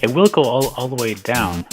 It will go all the way down.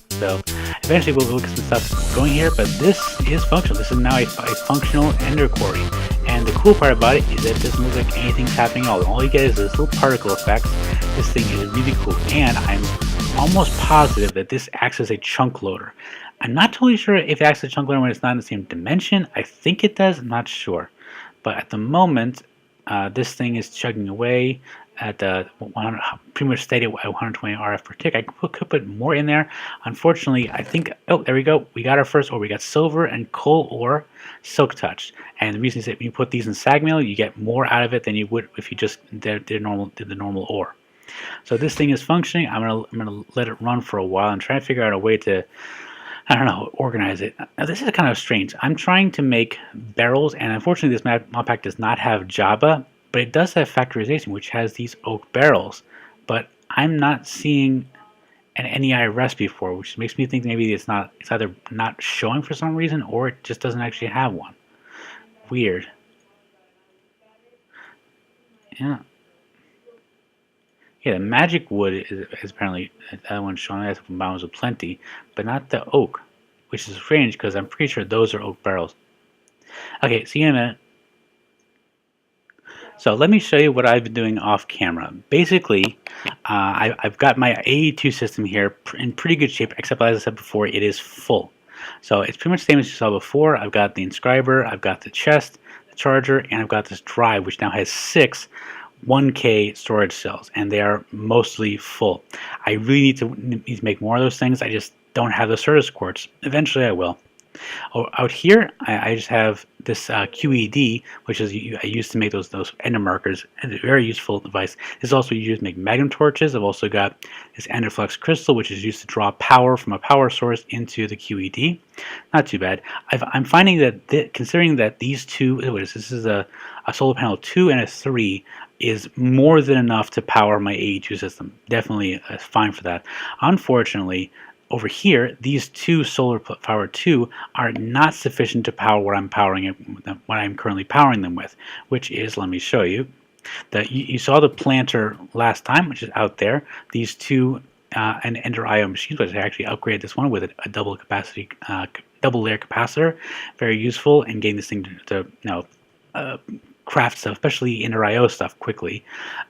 So eventually we'll get some stuff going here, but this is functional. This is now a functional ender quarry. And the cool part about it is that it doesn't look like anything's happening at all. All you get is this little particle effects. This thing is really cool. And I'm almost positive that this acts as a chunk loader. I'm not totally sure if it acts as a chunk loader when it's not in the same dimension. I think it does, I'm not sure. But at the moment, this thing is chugging away at 100, pretty much steady at 120 RF per tick. I could put more in there. Unfortunately, I think, oh, there we go. We got our first ore. We got silver and coal ore silk touched. And the reason is that when you put these in sag mill, you get more out of it than you would if you just did the normal ore. So this thing is functioning. I'm gonna let it run for a while and try to figure out a way to, I don't know, organize it. Now this is kind of strange. I'm trying to make barrels, and unfortunately this mod pack does not have Java, but it does have factorization, which has these oak barrels. But I'm not seeing an NEI recipe for it, which makes me think maybe it's either not showing for some reason, or it just doesn't actually have one. Weird. Yeah. Yeah, the magic wood is apparently that one's showing. That's from Bounds of Plenty, but not the oak, which is strange because I'm pretty sure those are oak barrels. Okay, see you in a minute. So let me show you what I've been doing off camera. Basically, I've got my AE2 system here in pretty good shape, except as I said before, it is full. So it's pretty much the same as you saw before. I've got the inscriber, I've got the chest, the charger, and I've got this drive, which now has 6 1K storage cells, and they are mostly full. I really need to make more of those things. I just don't have the service quartz. Eventually I will. Oh, out here, I just have this QED, which is I used to make those ender markers, and a very useful device. This is also used to make magnum torches. I've also got this enderflux crystal, which is used to draw power from a power source into the QED. Not too bad. I'm finding that considering that these two, this is a solar panel 2 and a 3, is more than enough to power my AE2 system. Definitely fine for that. Unfortunately, over here, these two solar power 2 are not sufficient to power what I'm currently powering them with, which is, let me show you. You saw the planter last time, which is out there. These two and Ender IO machines, which I actually upgraded this one with a double layer capacitor, very useful in getting this thing to craft stuff, especially Ender IO stuff, quickly.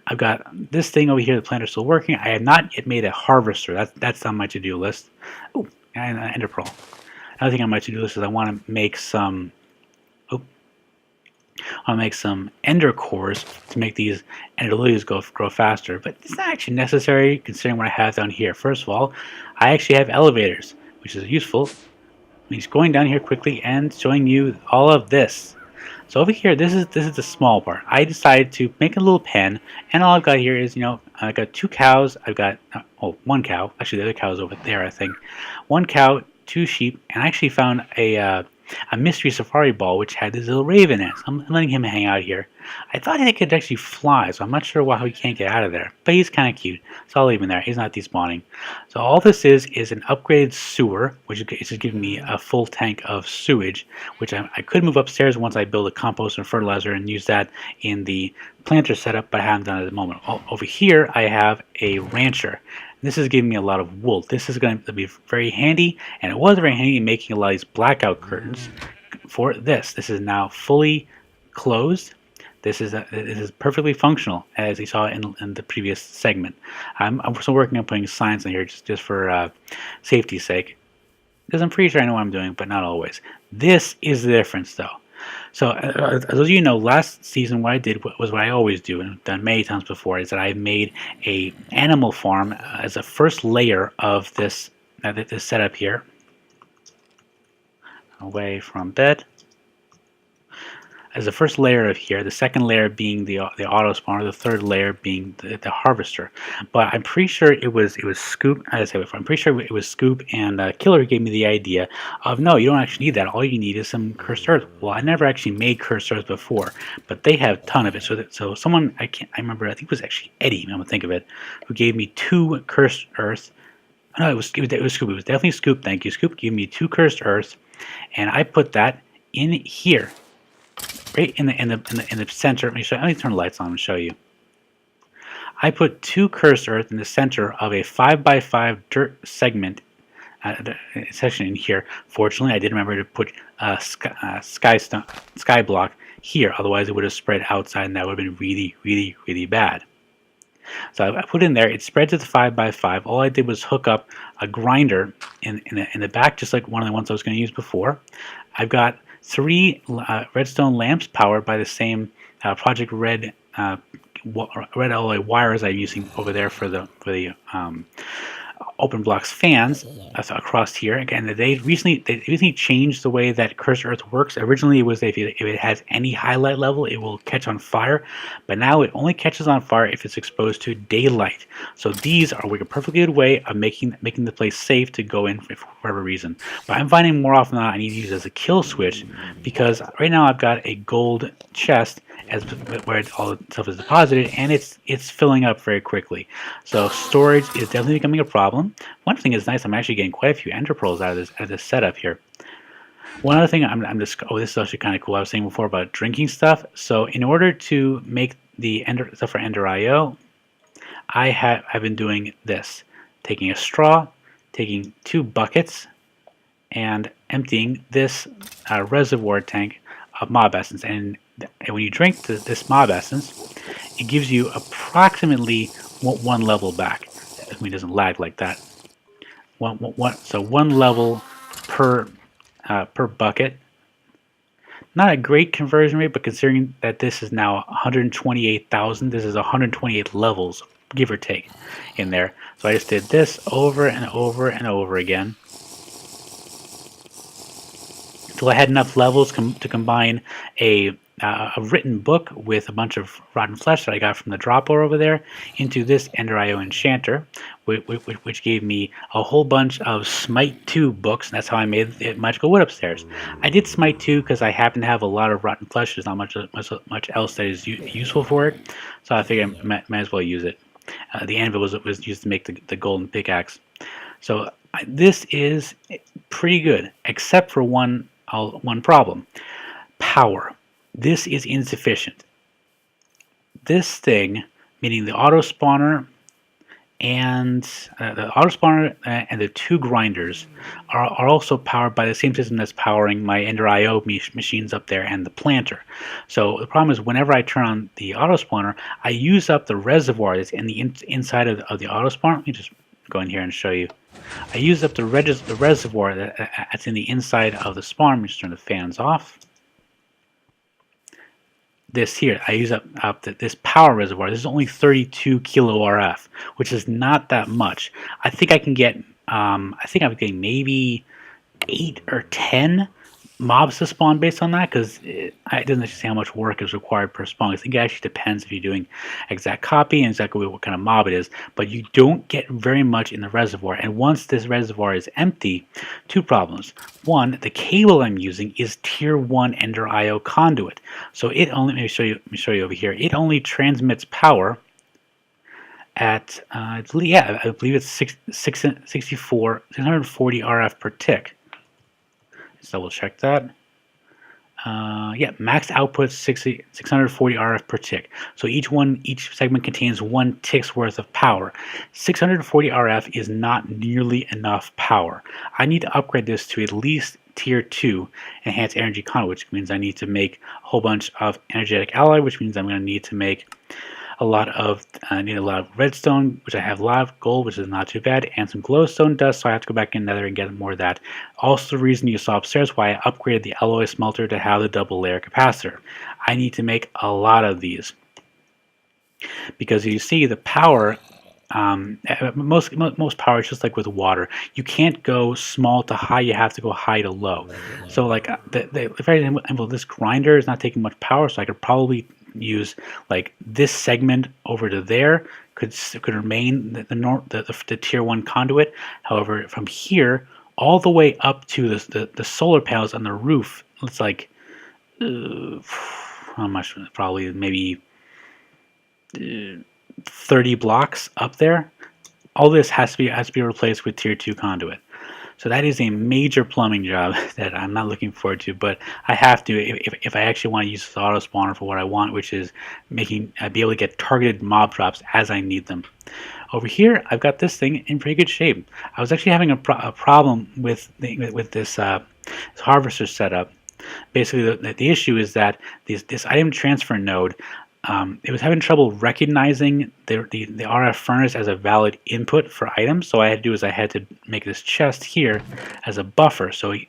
I've got this thing over here, the planter's still working. I have not yet made a harvester. That's on my to-do list. Oh, and Ender Pearl. Another thing on my to-do list is I want to make some ender cores to make these ender lilies grow faster, but it's not actually necessary considering what I have down here. First of all, I actually have elevators, which is useful. He's going down here quickly and showing you all of this. So over here, this is the small part. I decided to make a little pen, and all I've got here is, I got 2 cows. I've got 1 cow. Actually, the other cow is over there, I think. 1 cow, 2 sheep, and I actually found a mystery safari ball which had this little raven in it. So I'm letting him hang out here. I thought he could actually fly, so I'm not sure how he can't get out of there. But he's kind of cute, so I'll leave him there. He's not despawning. So all this is an upgraded sewer, which is just giving me a full tank of sewage, which I could move upstairs once I build a compost and fertilizer and use that in the planter setup, but I haven't done it at the moment. Over here, I have a rancher. This is giving me a lot of wool. This is going to be very handy, and it was very handy in making a lot of these blackout curtains for this. This is now fully closed. This is perfectly functional, as you saw in the previous segment. I'm still working on putting signs in here just for safety's sake, because I'm pretty sure I know what I'm doing, but not always. This is the difference, though. So, as those of you know, last season what I did was what I always do, and I've done many times before, is that I made a animal farm as a first layer of this setup here. Away from bed. As the first layer of here, the second layer being the auto spawner, the third layer being the harvester. But I'm pretty sure it was Scoop. As I said before, I'm pretty sure it was Scoop and Killer who gave me the idea of, no, you don't actually need that. All you need is some cursed earth. Well, I never actually made cursed earth before, but they have a ton of it. So someone I remember, I think it was actually Eddie. I'm gonna think of it, who gave me 2 cursed earth. No, it was Scoop. It was definitely Scoop. Thank you, Scoop. Gave me 2 cursed earth, and I put that in here. Right in the center. Let me turn the lights on and show you. I put 2 cursed earth in the center of a 5x5 dirt segment section in here. Fortunately, I did remember to put sky block here, otherwise it would have spread outside and that would have been really, really, really bad. So I put in there, it spread to the 5x5. All I did was hook up a grinder in the back, just like one of the ones I was going to use before. I've got 3 redstone lamps powered by the same Project Red red alloy wires I'm using over there for the open blocks fans across here. Again, they recently changed the way that cursed earth works. Originally, it was if it has any highlight level, it will catch on fire, but now it only catches on fire if it's exposed to daylight. So these are a perfectly good way of making the place safe to go in for whatever reason. But I'm finding more often than not I need to use it as a kill switch, because right now I've got a gold chest where all the stuff is deposited, and it's filling up very quickly. So storage is definitely becoming a problem. One thing is nice, I'm actually getting quite a few ender pearls out of this setup here. One other thing, this is actually kind of cool. I was saying before about drinking stuff. So in order to make the stuff for Ender IO, I've been doing this: taking a straw, taking 2 buckets, and emptying this reservoir tank of mob essence. And when you drink this mob essence, it gives you approximately 1 level back. I mean, it doesn't lag like that. So 1 level per bucket. Not a great conversion rate, but considering that this is now 128,000, this is 128 levels, give or take, in there. So I just did this over and over and over again until I had enough levels to combine a written book with a bunch of rotten flesh that I got from the dropper over there into this Ender IO enchanter, which gave me a whole bunch of Smite 2 books, and that's how I made the magical wood upstairs. I did Smite 2 because I happen to have a lot of rotten flesh. There's not much else that is useful for it, so I figured I might as well use it. The anvil was used to make the golden pickaxe. So this is pretty good, except for one problem: power. This is insufficient. This thing, meaning the auto spawner and the 2 grinders, are also powered by the same system that's powering my Ender IO machines up there and the planter. So the problem is, whenever I turn on the auto spawner, I use up the reservoir that's in the inside of the auto spawner. Let me just go in here and show you. I use up the reservoir that's in the inside of the spawner. Let me just turn the fans off. This here, I use up this power reservoir. This is only 32 kilo RF, which is not that much. I think I can get, I think I'm getting maybe 8 or 10 mobs to spawn based on that, because it doesn't actually say how much work is required per spawn. I think it actually depends if you're doing exact copy and exactly what kind of mob it is, but you don't get very much in the reservoir. And once this reservoir is empty, 2 problems. One, the cable I'm using is tier 1 Ender IO conduit, so it only, let me show you over here, it only transmits power at I believe it's 640 RF per tick. Let's double check that. Yeah, max output 640 RF per tick. So each segment contains 1 tick's worth of power. 640 RF is not nearly enough power. I need to upgrade this to at least tier 2 enhanced energy conduit, which means I need to make a whole bunch of energetic alloy, which means I'm going to need to make a lot of redstone, which I have a lot of gold, which is not too bad, and some glowstone dust, so I have to go back in Nether and get more of that. Also, the reason you saw upstairs why I upgraded the alloy smelter to have the double layer capacitor. I need to make a lot of these, because you see the power, most power is just like with water. You can't go small to high, you have to go high to low. So like for example, this grinder is not taking much power, so I could probably use like this segment over to there could remain the tier 1 conduit. However, from here all the way up to the solar panels on the roof, it's like how much? Probably maybe 30 blocks up there. All this has to be replaced with tier 2 conduit. So that is a major plumbing job that I'm not looking forward to, but I have to if I actually want to use the auto spawner for what I want, which is making be able to get targeted mob drops as I need them. Over here, I've got this thing in pretty good shape. I was actually having a problem with this harvester setup. Basically, the issue is that this item transfer node, it was having trouble recognizing the RF furnace as a valid input for items. So what I had to do is I had to make this chest here as a buffer, so it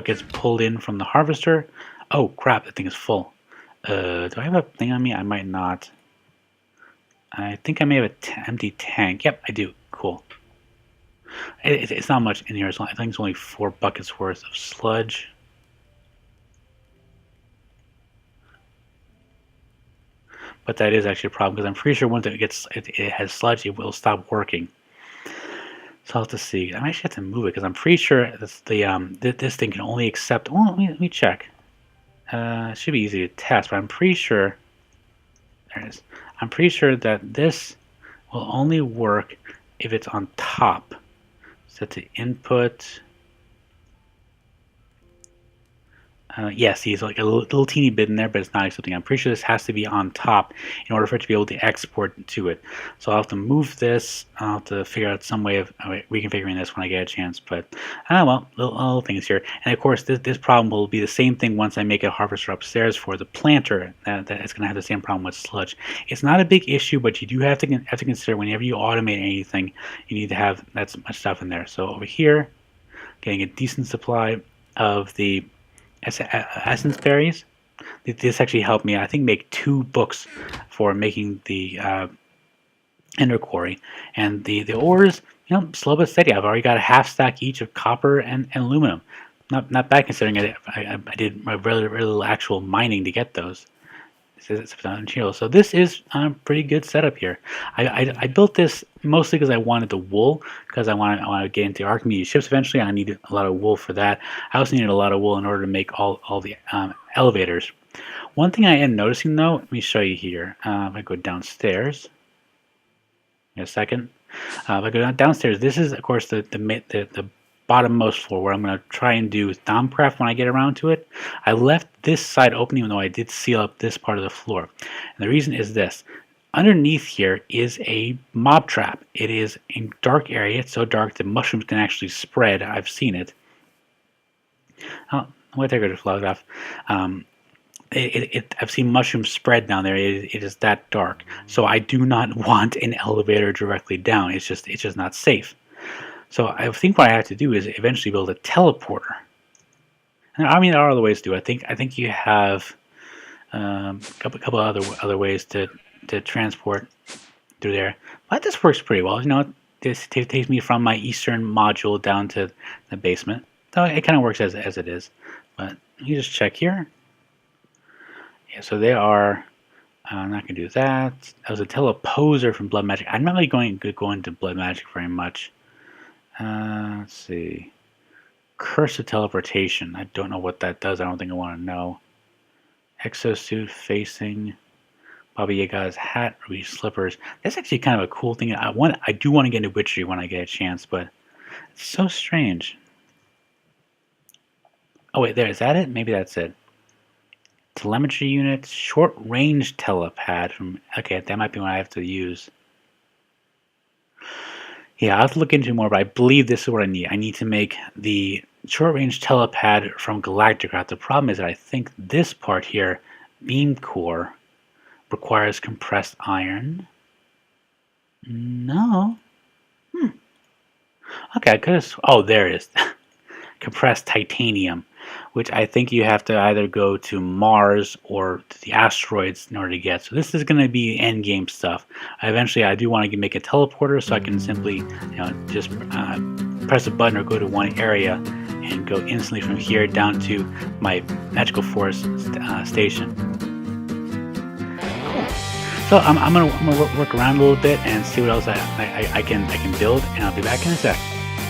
gets pulled in from the harvester. Oh crap! That thing is full. Do I have a thing on me? I might not. I think I may have an empty tank. Yep, I do. Cool. It's not much in here. I think it's only 4 buckets worth of sludge. But that is actually a problem because I'm pretty sure once it has sludge, it will stop working. So I'll have to see. I might actually have to move it because I'm pretty sure that's this thing can only accept. Oh, let me check. It should be easy to test, but I'm pretty sure. There it is. I'm pretty sure that this will only work if it's on top. Set to input. Yes, he's like a little teeny bit in there, but it's not accepting. I'm pretty sure this has to be on top in order for it to be able to export to it. So I'll have to move this. I'll have to figure out some way of reconfiguring this when I get a chance. But, well, little things here. And of course, this problem will be the same thing once I make a harvester upstairs for the planter. That it's going to have the same problem with sludge. It's not a big issue, but you do have to consider whenever you automate anything, you need to have that much stuff in there. So over here, getting a decent supply of the essence berries. This actually helped me, I think, make 2 books for making the ender quarry. And the ores, slow but steady. I've already got a half stack each of copper and aluminum. Not bad considering I did my really little actual mining to get those. So this is a pretty good setup here. I built this mostly because I wanted the wool, because I want to get into Archimedes ships eventually, and I needed a lot of wool for that. I also needed a lot of wool in order to make all the elevators. One thing I am noticing though, let me show you here. If I go downstairs, in a second. If I go downstairs, this is of course the bottommost floor where I'm going to try and do Thaumcraft when I get around to it. I left this side open even though I did seal up this part of the floor. And the reason is this. Underneath here is a mob trap. It is a dark area. It's so dark that mushrooms can actually spread. I've seen it. Oh, wait, there goes flagged off. I've seen mushrooms spread down there. It is that dark. So I do not want an elevator directly down. It's just not safe. So I think what I have to do is eventually build a teleporter. And I mean, there are other ways to do it. I think you have a couple other ways to transport through there. But this works pretty well. This takes me from my eastern module down to the basement. So it kind of works as it is. But you just check here. Yeah, so they are. I'm not going to do that. That was a teleposer from Blood Magic. I'm not really going to Blood Magic very much. Let's see. Curse of Teleportation. I don't know what that does. I don't think I want to know. Exosuit facing. Baba Yaga's hat. Ruby slippers. That's actually kind of a cool thing. I do want to get into witchery when I get a chance, but it's so strange. Oh wait, there. Is that it? Maybe that's it. Telemetry unit. Short range telepad. Okay, that might be what I have to use. Yeah, I'll have to look into it more, but I believe this is what I need. I need to make the short-range telepad from Galacticraft. The problem is that I think this part here, beam core, requires compressed iron. No. Okay, I could have... Oh, there it is. Compressed titanium, which I think you have to either go to Mars or to the asteroids in order to get. So this is going to be end game stuff. Eventually, I do want to make a teleporter so I can simply, just press a button or go to one area and go instantly from here down to my magical forest station. Cool. So I'm gonna work around a little bit and see what else I can build, and I'll be back in a sec.